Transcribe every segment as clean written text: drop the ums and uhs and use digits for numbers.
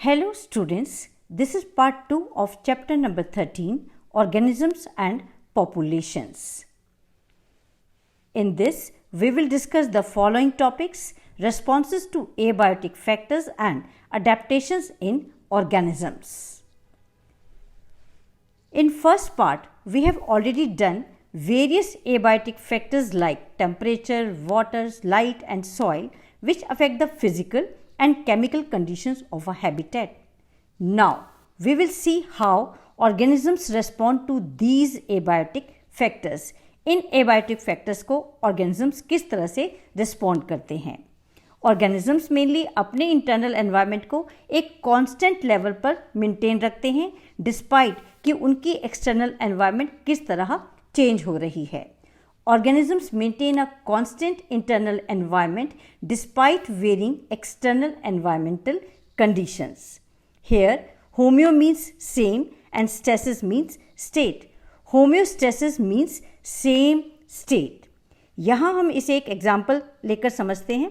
Hello students, this is part 2 of chapter number 13, Organisms and Populations. In this, we will discuss the following topics: responses to abiotic factors and adaptations in organisms. In first part, we have already done various abiotic factors like temperature, water, light and soil, which affect the physical and chemical conditions of a habitat. Now, we will see how organisms respond to these abiotic factors. In abiotic factors को organisms किस तरह से respond करते हैं. Organisms mainly अपने internal environment को एक constant level पर maintain रखते हैं despite कि उनकी external environment किस तरह change हो रही है. Organisms maintain a constant internal environment despite varying external environmental conditions. Here, homeo means same and stasis means state. Homeostasis means same state. यहाँ हम इसे एक एग्जाम्पल लेकर समझते हैं.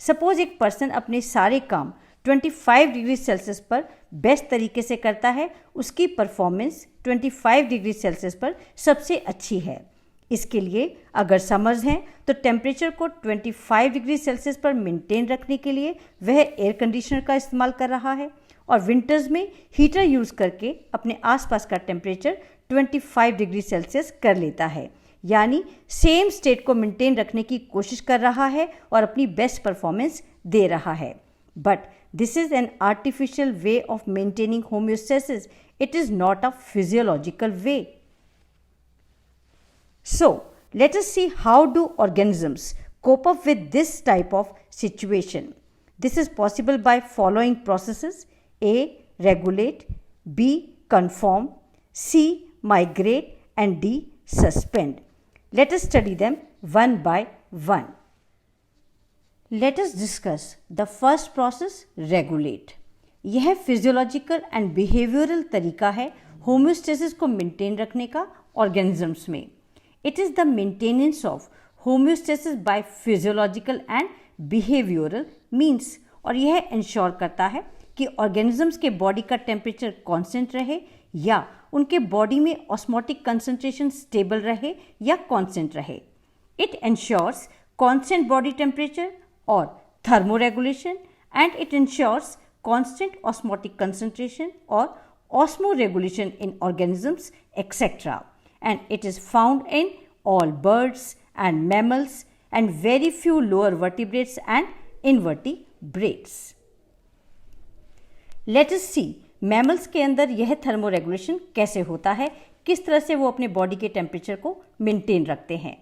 सपोज एक पर्सन अपने सारे काम 25 डिग्री सेल्सियस पर बेस्ट तरीके से करता है, उसकी परफॉर्मेंस 25 डिग्री सेल्सियस पर सबसे अच्छी है. इसके लिए अगर समर्स हैं तो टेम्परेचर को 25 डिग्री सेल्सियस पर मेंटेन रखने के लिए वह एयर कंडीशनर का इस्तेमाल कर रहा है और विंटर्स में हीटर यूज़ करके अपने आसपास का टेम्परेचर 25 डिग्री सेल्सियस कर लेता है. यानी सेम स्टेट को मेंटेन रखने की कोशिश कर रहा है और अपनी बेस्ट परफॉर्मेंस दे रहा है. But this is an artificial way of maintaining homeostasis. It is not a physiological way. So, let us see how do organisms cope up with this type of situation. This is possible by following processes: A. Regulate, B. Conform, C. Migrate and D. Suspend. Let us study them one by one. Let us discuss the first process, regulate. यह physiological and behavioral तरीका है homeostasis को maintain रखने का organisms में. It is the maintenance of homeostasis by physiological and behavioral means. और यह ensure करता है कि ऑर्गेनिजम्स के बॉडी का टेम्परेचर कांस्टेंट रहे या उनके बॉडी में ऑस्मोटिक कंसंट्रेशन स्टेबल रहे या कांस्टेंट रहे. It ensures constant body temperature और thermoregulation and it ensures constant osmotic concentration और osmoregulation in organisms etcetera. And it is found in all birds and mammals and very few lower vertebrates and invertebrates. Let us see mammals के अंदर यह thermoregulation कैसे होता है, किस तरह से वो अपने बॉडी के टेम्परेचर को मेंटेन रखते हैं.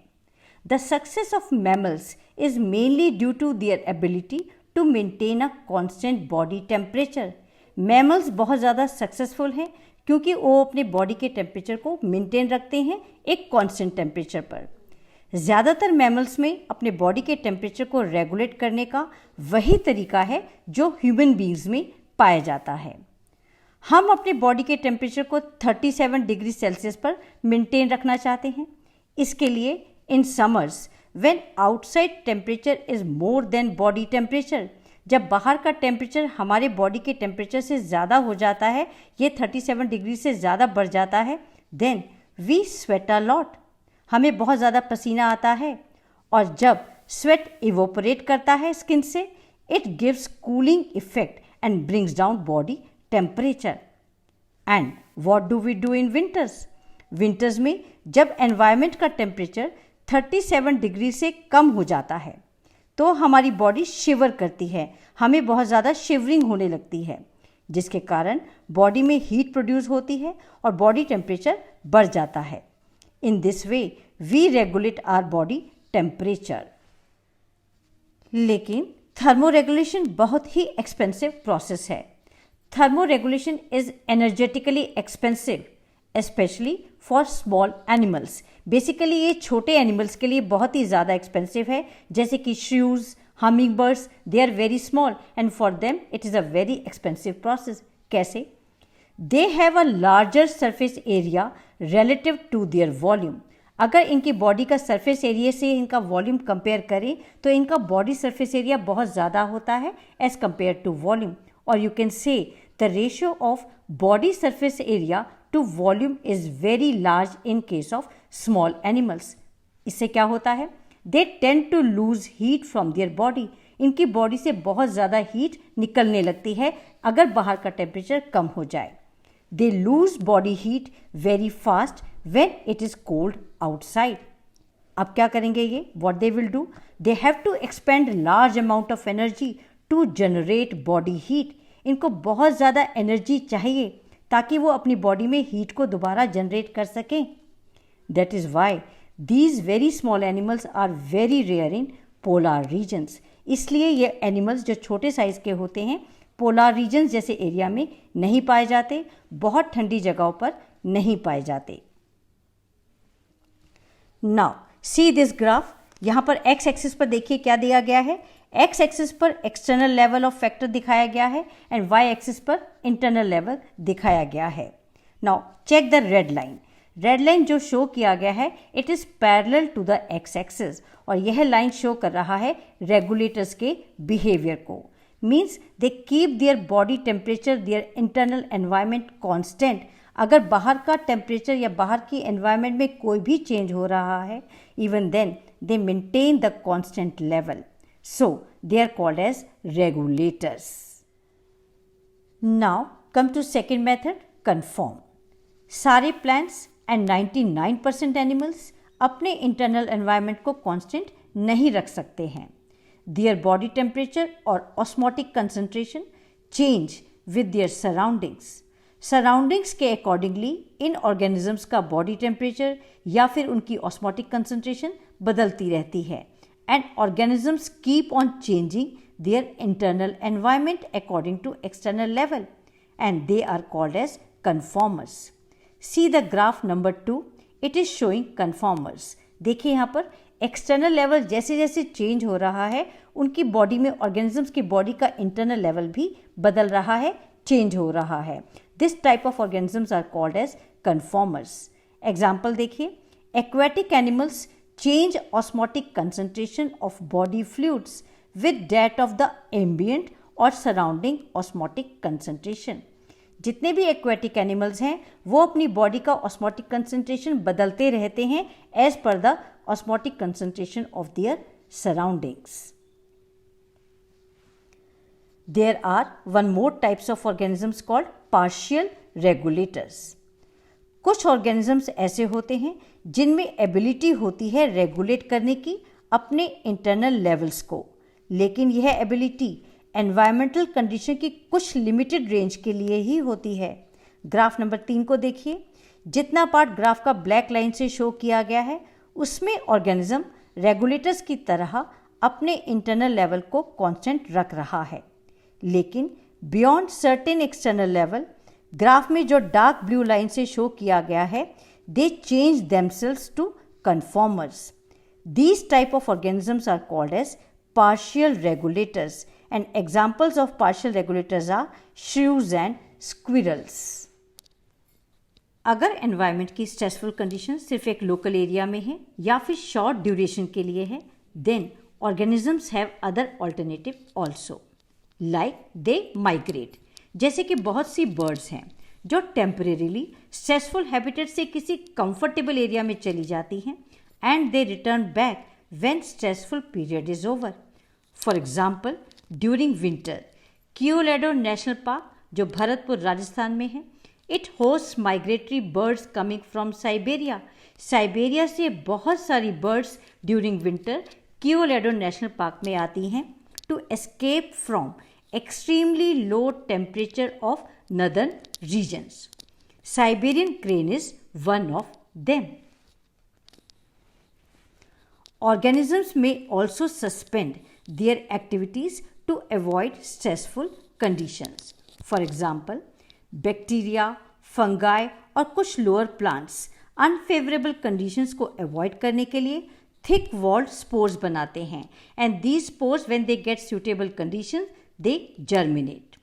The success of mammals is mainly due to their ability to maintain a constant body temperature. Mammals बहुत ज़्यादा सक्सेसफुल हैं क्योंकि वो अपने बॉडी के टेम्परेचर को मेंटेन रखते हैं एक कांस्टेंट टेम्परेचर पर. ज़्यादातर मैमल्स में अपने बॉडी के टेम्परेचर को रेगुलेट करने का वही तरीका है जो ह्यूमन बींग्स में पाया जाता है. हम अपने बॉडी के टेम्परेचर को 37 डिग्री सेल्सियस पर मेंटेन रखना चाहते हैं. इसके लिए in summers when outside temperature is more than body temperature, जब बाहर का टेम्परेचर हमारे बॉडी के टेम्परेचर से ज़्यादा हो जाता है, ये 37 डिग्री से ज़्यादा बढ़ जाता है, then we sweat a lot. हमें बहुत ज़्यादा पसीना आता है और जब स्वेट इवोपरेट करता है स्किन से, it gives cooling effect and brings down body temperature. And what do we do in winters? Winters में जब एनवायरनमेंट का टेम्परेचर 37 डिग्री से कम हो जाता है तो हमारी बॉडी शिवर करती है, हमें बहुत ज़्यादा शिवरिंग होने लगती है, जिसके कारण बॉडी में हीट प्रोड्यूस होती है और बॉडी टेम्परेचर बढ़ जाता है. In this way we regulate our body temperature. लेकिन थर्मोरेगुलेशन बहुत ही एक्सपेंसिव प्रोसेस है. Thermoregulation is energetically expensive specially for small animals. Basically ये छोटे एनिमल्स के लिए बहुत ही ज़्यादा एक्सपेंसिव है, जैसे कि श्यूज़, hummingbirds. They are very small and for them it is a very expensive process. कैसे? They have a larger surface area relative to their volume. अगर इनकी बॉडी का सरफेस एरिया से इनका वॉल्यूम कंपेयर करें तो इनका बॉडी सरफेस एरिया बहुत ज़्यादा होता है as compare to volume. or you can say The ratio of body surface area to volume is very large in case of small animals. इससे क्या होता है? They tend to lose heat from their body. इनकी body से बहुत ज़्यादा heat निकलने लगती है अगर बाहर का टेम्परेचर कम हो जाए. They lose body heat very fast when it is cold outside. अब क्या करेंगे ये? What they will do? They have to expend large amount of energy to generate body heat. इनको बहुत ज़्यादा एनर्जी चाहिए ताकि वो अपनी बॉडी में हीट को दोबारा जनरेट कर सकें. That is why these very small animals are very rare in polar regions. इसलिए ये एनिमल्स जो छोटे साइज़ के होते हैं पोलार रीजन्स जैसे एरिया में नहीं पाए जाते, बहुत ठंडी जगहों पर नहीं पाए जाते. Now see this graph. यहाँ पर एक्स एक्सिस पर देखिए क्या दिया गया है. एक्स एक्सिस पर एक्सटर्नल लेवल ऑफ फैक्टर दिखाया गया है एंड वाई एक्सिस पर इंटरनल लेवल दिखाया गया है. Now check the red line. Red line जो शो किया गया है it is parallel to the X axis और यह लाइन शो कर रहा है रेगुलेटर्स के बिहेवियर को. Means they keep their body temperature their internal environment constant. अगर बाहर का टेम्परेचर या बाहर की एनवायरनमेंट में कोई भी चेंज हो रहा है even then they maintain the constant level. So, they are called as regulators. Now, come to second method, conform. सारे plants and 99% animals अपने internal environment को constant नहीं रख सकते हैं. Their body temperature और osmotic concentration change with their surroundings. Surroundings के accordingly इन organisms का body temperature या फिर उनकी osmotic concentration बदलती रहती है. And organisms keep on changing their internal environment according to external level and they are called as conformers. See the graph number 2. It is showing conformers. देखिए यहाँ पर एक्सटर्नल लेवल जैसे जैसे चेंज हो रहा है उनकी बॉडी में ऑर्गेनिजम्स की बॉडी का इंटरनल लेवल भी बदल रहा है, चेंज हो रहा है. This type of organisms are called as conformers. Example देखिए. Aquatic animals change osmotic concentration of body fluids with that of the ambient or surrounding osmotic concentration. जितने भी एक्वेटिक एनिमल्स हैं वो अपनी बॉडी का ऑस्मोटिक कंसंट्रेशन बदलते रहते हैं as per the osmotic concentration of their surroundings. There are one more types of organisms called partial regulators. कुछ ऑर्गेनिजम्स ऐसे होते हैं जिनमें एबिलिटी होती है रेगुलेट करने की अपने इंटरनल लेवल्स को, लेकिन यह एबिलिटी एनवायरमेंटल कंडीशन की कुछ लिमिटेड रेंज के लिए ही होती है. ग्राफ नंबर 3 को देखिए. जितना पार्ट ग्राफ का ब्लैक लाइन से शो किया गया है उसमें ऑर्गेनिज्म रेगुलेटर्स की तरह अपने इंटरनल लेवल को कांस्टेंट रख रहा है, लेकिन beyond certain external level graph में जो डार्क ब्लू लाइन से शो किया गया है they change themselves to conformers. These type of organisms are called as partial regulators and examples of partial regulators are shrews and squirrels. अगर environment की stressful condition सिर्फ एक लोकल एरिया में है या फिर शॉर्ट ड्यूरेशन के लिए है then organisms have other alternative also like they migrate. जैसे कि बहुत सी बर्ड्स हैं जो टेम्परेरीली स्ट्रेसफुल हैबिटेट से किसी कंफर्टेबल एरिया में चली जाती हैं and they return back when stressful period is over. For example during winter Keoladeo national park जो भरतपुर राजस्थान में है it host migratory birds coming from Siberia. Siberia से बहुत सारी birds during winter Keoladeo national park में आती हैं to escape from extremely low temperature of northern regions. Siberian crane is one of them. Organisms may also suspend their activities to avoid stressful conditions. For example, bacteria, fungi और कुछ lower plants unfavorable conditions को avoid करने के लिए thick walled spores बनाते हैं and these spores when they get suitable conditions they germinate.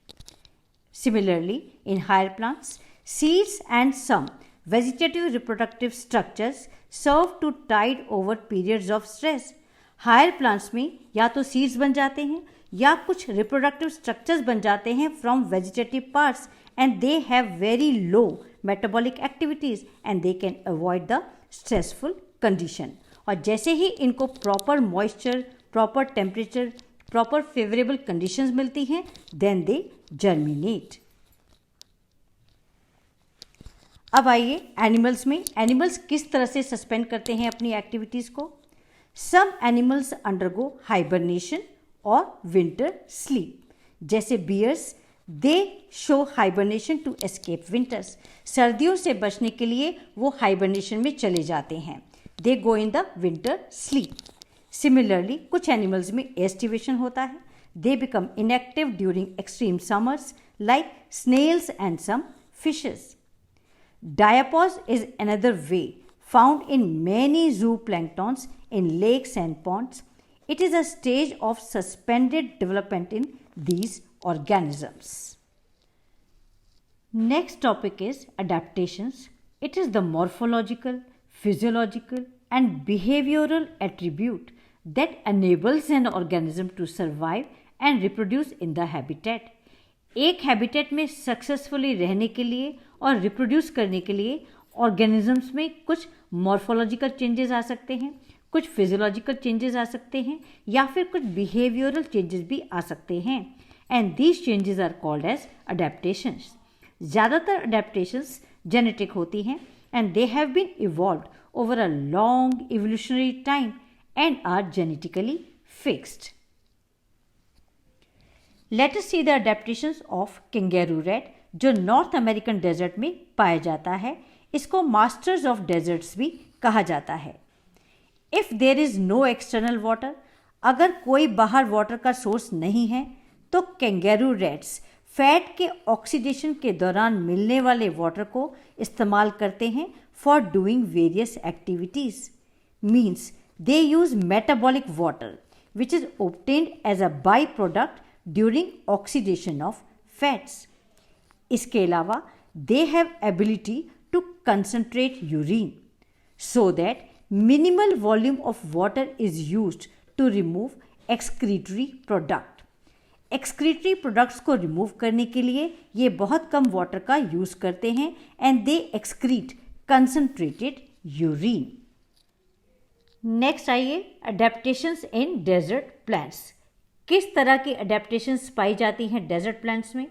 Similarly, in higher plants, seeds and some vegetative reproductive structures serve to tide over periods of stress. Higher plants में या तो seeds बन जाते हैं या कुछ रिप्रोडक्टिव स्ट्रक्चर्स बन जाते हैं from vegetative parts and they have very low metabolic activities and they can avoid the stressful condition. और जैसे ही इनको proper moisture, proper temperature, proper favourable conditions मिलती हैं, देन दे जर्मिनेट। अब आइए एनिमल्स में, एनिमल्स किस तरह से सस्पेंड करते हैं अपनी एक्टिविटीज़ को। सम एनिमल्स अंडरगो हाइबरनेशन और विंटर स्लीप, जैसे bears, they show hibernation to escape winters. सर्दियों से बचने के लिए वो हाइबरनेशन में चले जाते हैं, they go in the winter sleep. Similarly कुछ एनिमल्स में एस्टिवेशन होता है, they become inactive during extreme summers like snails and some fishes. Diapause is another way found in many zooplanktons in lakes and ponds. It is a stage of suspended development in these organisms. Next topic is adaptations. It is the morphological, physiological and behavioral attribute that enables an organism to survive and reproduce in the habitat. एक habitat में successfully रहने के लिए और reproduce करने के लिए organisms में कुछ मॉर्फोलॉजिकल चेंजेस आ सकते हैं, कुछ फिजियोलॉजिकल चेंजेस आ सकते हैं या फिर कुछ बिहेवियरल चेंजेस भी आ सकते हैं and these changes are called as adaptations. ज़्यादातर अडेप्टेशंस जेनेटिक होती हैं and they have been evolved over a long evolutionary time and are genetically fixed. Let us see the adaptations of kangaroo rat, जो North American desert में पाया जाता है। इसको masters of desserts भी कहा जाता है। If there is no external water, अगर कोई बाहर वाटर का सोर्स नहीं है तो कैंगेरू रैट्स फैट के ऑक्सीडेशन के दौरान मिलने वाले वाटर को इस्तेमाल करते हैं for doing various activities. Means they use metabolic water which is obtained as a by product during oxidation of fats. इसके अलावा they have ability to concentrate urine so that minimal volume of water is used to remove excretory product. Excretory products को remove करने के लिए ये बहुत कम water का use करते हैं and they excrete concentrated urine. Next आइए अडेप्टेशंस इन डेजर्ट प्लांट्स। किस तरह की अडेप्टेशंस पाई जाती हैं डेजर्ट प्लांट्स में।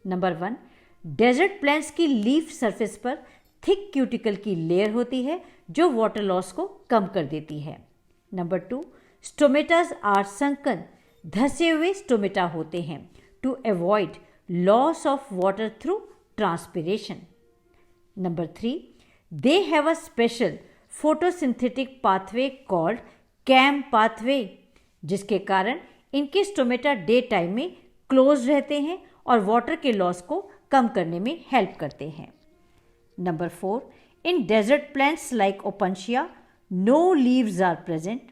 नंबर 1, डेजर्ट प्लांट्स की लीफ सरफेस पर थिक क्यूटिकल की लेयर होती है जो वाटर लॉस को कम कर देती है। नंबर 2, स्टोमेटाज आर संकन, धसे हुए स्टोमेटा होते हैं to avoid loss of water through transpiration. Number 3, they have a special photosynthetic pathway called CAM pathway, जिसके कारण इनके स्टोमेटा डे टाइम में क्लोज रहते हैं और वाटर के लॉस को कम करने में हेल्प करते हैं। Number 4, in desert plants like opuntia no leaves are present.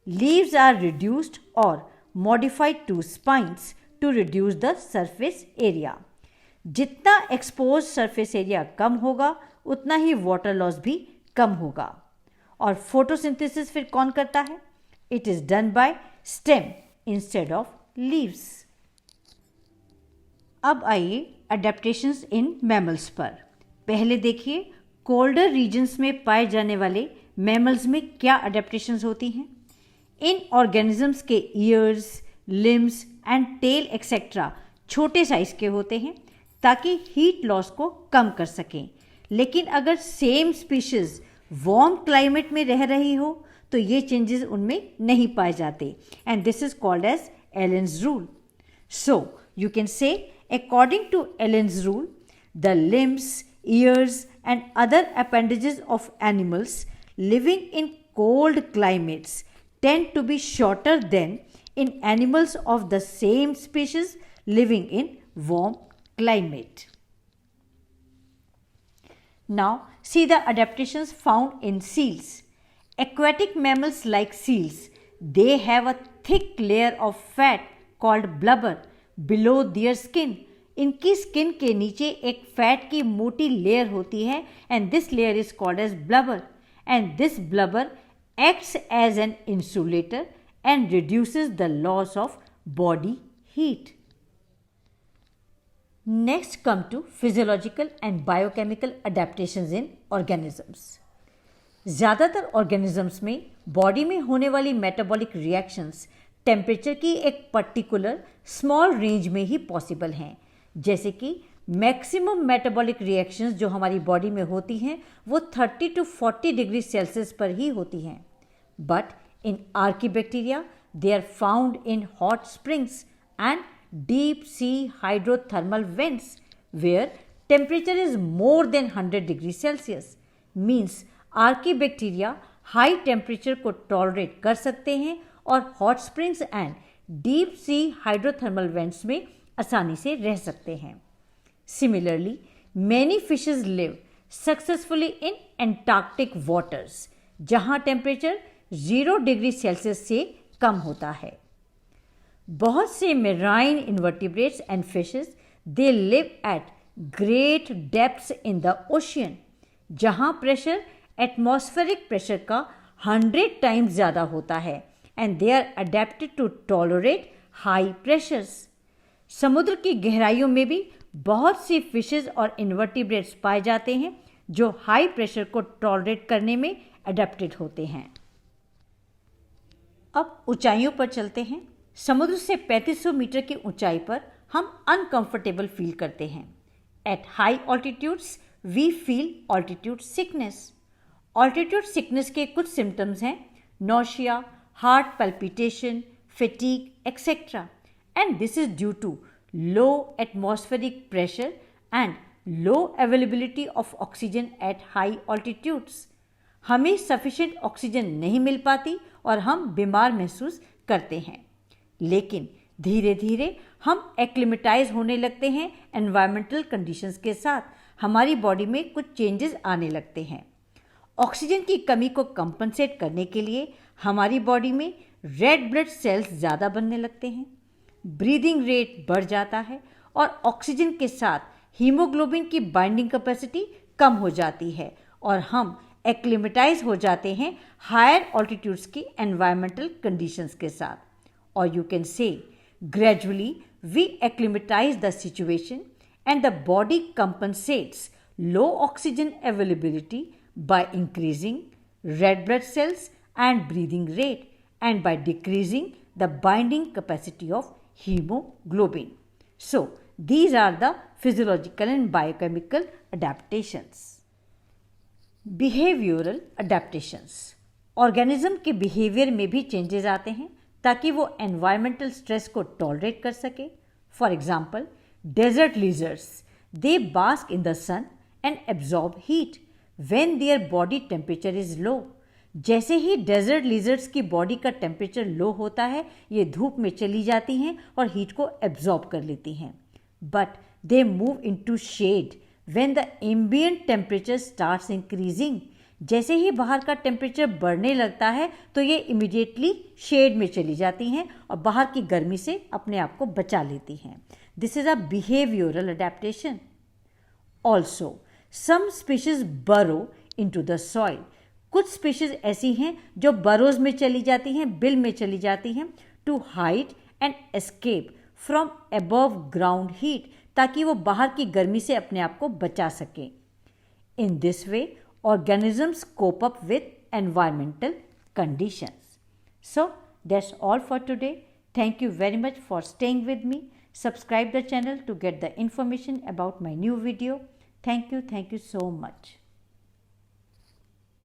Leaves are reduced और modified to spines to reduce the surface area. जितना एक्सपोज सरफेस एरिया कम होगा उतना ही वाटर लॉस भी कम होगा। और फोटोसिंथेसिस फिर कौन करता है? It is done by stem instead of leaves. अब आइए अडेप्टेशंस इन मैमल्स पर। पहले देखिए कोल्डर रीजन्स में पाए जाने वाले मैमल्स में क्या अडेप्टेशंस होती हैं। इन ऑर्गेनिजम्स के ears, limbs and tail etcetera छोटे साइज के होते हैं ताकि हीट लॉस को कम कर सकें। लेकिन अगर सेम स्पीशीज वार्म क्लाइमेट में रह रही हो तो ये चेंजेस उनमें नहीं पाए जाते and this is called as Allen's rule. So you can say according to Allen's rule, the limbs, ears and other appendages of animals living in cold climates tend to be shorter than in animals of the same species living in warm climate. Now see the adaptations found in seals. Aquatic mammals like seals, they have a thick layer of fat called blubber below their skin. इनकी skin के नीचे एक fat की मोटी layer होती है and this layer is called as blubber and this blubber acts as an insulator and reduces the loss of body heat. Next come to physiological and biochemical adaptations in organisms. ज़्यादातर organisms में body में होने वाली metabolic reactions temperature की एक particular small range में ही possible हैं, जैसे कि मैक्सिमम मेटाबॉलिक रिएक्शंस जो हमारी बॉडी में होती हैं वो 30 to 40 डिग्री सेल्सियस पर ही होती हैं. But in archaebacteria they are found in hot springs and deep sea hydrothermal vents where temperature is more than 100 degrees Celsius. Means archaebacteria high temperature को टॉलरेट कर सकते हैं और hot springs and deep sea hydrothermal vents में आसानी से रह सकते हैं. Similarly many fishes live successfully इन एंटार्क्टिक वाटर्स जहां टेम्परेचर 0 डिग्री सेल्सियस से कम होता है. बहुत से marine invertebrates and fishes they live at great depths in the ocean जहां प्रेशर एटमॉस्फेरिक प्रेशर का 100 टाइम्स ज़्यादा होता है and they are adapted to tolerate high pressures. समुद्र की गहराइयों में भी बहुत सी फिशेस और इन्वर्टिब्रेट्स पाए जाते हैं जो हाई प्रेशर को टॉलरेट करने में अडेप्टेड होते हैं. अब ऊंचाइयों पर चलते हैं. समुद्र से 3500 मीटर की ऊंचाई पर हम अनकंफर्टेबल फील करते हैं. At high altitudes we feel altitude sickness. Altitude sickness के कुछ सिम्टम्स हैं nausea, heart palpitation, fatigue etcetera, and this is due to low atmospheric pressure and low availability of oxygen at high altitudes. हमें sufficient oxygen नहीं मिल पाती और हम बीमार महसूस करते हैं. लेकिन धीरे धीरे हम एक्लिमेटाइज होने लगते हैं एनवायरमेंटल कंडीशंस के साथ. हमारी बॉडी में कुछ चेंजेस आने लगते हैं. ऑक्सीजन की कमी को कंपनसेट करने के लिए हमारी बॉडी में रेड ब्लड सेल्स ज़्यादा बनने लगते हैं. ब्रीदिंग रेट बढ़ जाता है और ऑक्सीजन के साथ हीमोग्लोबिन की बाइंडिंग कैपेसिटी कम हो जाती है और हम एक्लिमेटाइज हो जाते हैं हायर ऑल्टीट्यूड्स की एनवायरमेंटल कंडीशंस के साथ. Or you can say, gradually we acclimatize the situation and the body compensates low oxygen availability by increasing red blood cells and breathing rate and by decreasing the binding capacity of hemoglobin. So, these are the physiological and biochemical adaptations. Behavioral adaptations. Organism के behavior में भी changes आते हैं ताकि वो environmental stress को tolerate कर सके. For example desert lizards they bask in the sun and absorb heat when their body temperature is low. जैसे ही डेजर्ट लिजर्ड्स की बॉडी का टेम्परेचर लो होता है ये धूप में चली जाती हैं और हीट को एब्जॉर्ब कर लेती हैं. But they move into shade when the ambient temperature starts increasing. जैसे ही बाहर का टेम्परेचर बढ़ने लगता है तो ये इमीडिएटली शेड में चली जाती हैं और बाहर की गर्मी से अपने आप को बचा लेती हैं. This is a behavioural adaptation. Also some species burrow into the soil. कुछ स्पीशीज ऐसी हैं जो बरोज में चली जाती हैं, बिल में चली जाती हैं to hide and escape from above ground heat ताकि वो बाहर की गर्मी से अपने आप को बचा सकें. इन this way organisms cope up with environmental conditions. So that's all for today. Thank you very much for staying with me. Subscribe the channel to get the information about my new video. Thank you so much.